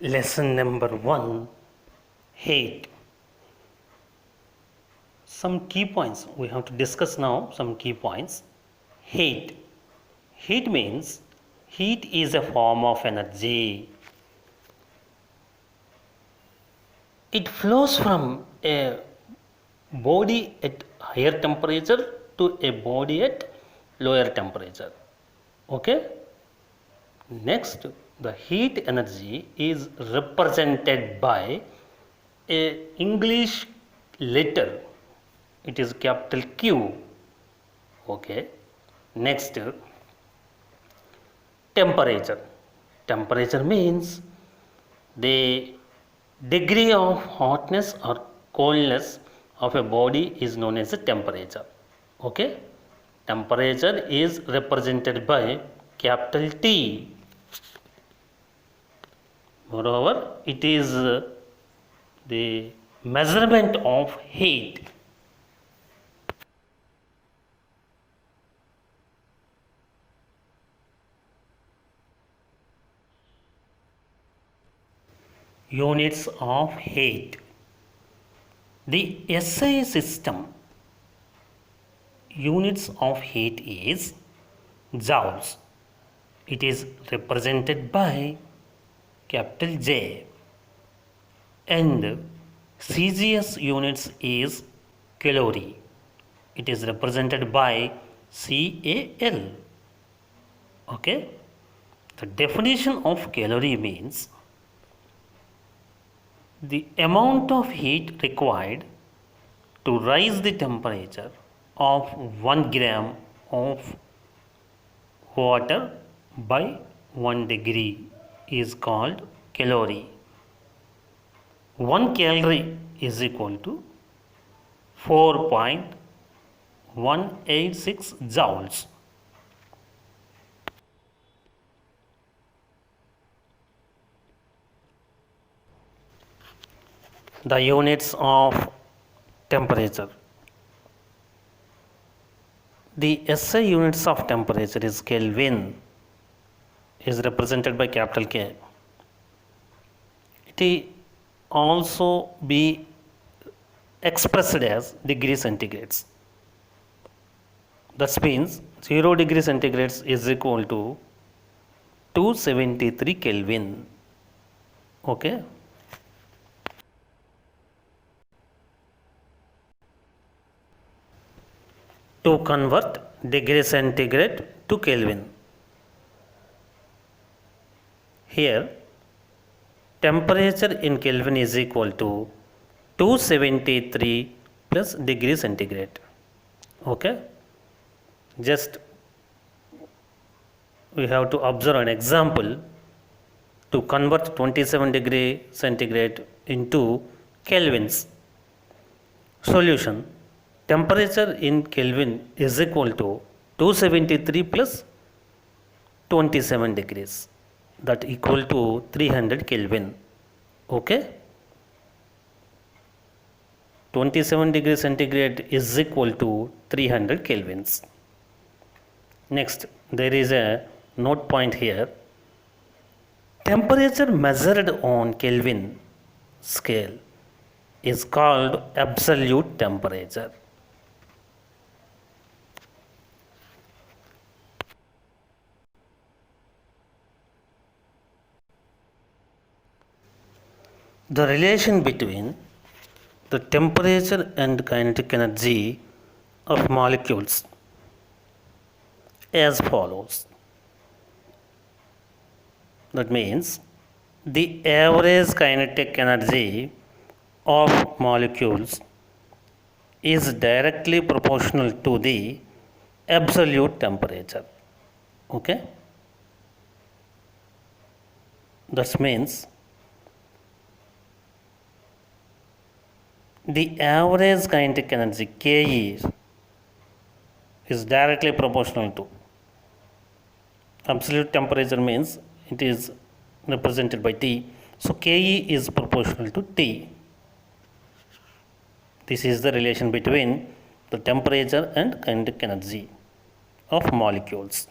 Lesson number 1, Heat. Some key points we have to discuss now. Some key points. Heat. Heat means heat is a form of energy. It flows from a body at higher temperature to a body at lower temperature. Okay. Next, the heat energy is represented by a English letter. It is capital Q. Okay. Next, temperature. Temperature means the degree of hotness or coldness of a body is known as a temperature. Okay. Temperature is represented by capital T. Moreover, it is the measurement of heat. Units of heat. The SI system units of heat is joules. It is represented by capital J, and CGS units is calorie. It is represented by CAL. Okay. The definition of calorie means the amount of heat required to rise the temperature of 1 gram of water by 1 degree is called calorie. 1 calorie is equal to 4.186 joules. The units of temperature. The SI units of temperature is Kelvin, is represented by capital K. It also be expressed as degree centigrades. That means 0 degree centigrades is equal to 273 Kelvin. Okay. To convert degree centigrade to Kelvin. Here, temperature in Kelvin is equal to 273 plus degree centigrade. Okay. Just we have to observe an example to convert 27 degree centigrade into Kelvins. Solution. Temperature in Kelvin is equal to 273 plus 27 degrees, that equal to 300 Kelvin. Okay. 27 degree centigrade is equal to 300 Kelvins. Next, there is a note point here. Temperature measured on Kelvin scale is called absolute temperature. The relation between the temperature and kinetic energy of molecules as follows. That means the average kinetic energy of molecules is directly proportional to the absolute temperature. Okay. That means the average kinetic energy Ke is directly proportional to absolute temperature, means it is represented by T. So Ke is proportional to T. This is the relation between the temperature and kinetic energy of molecules.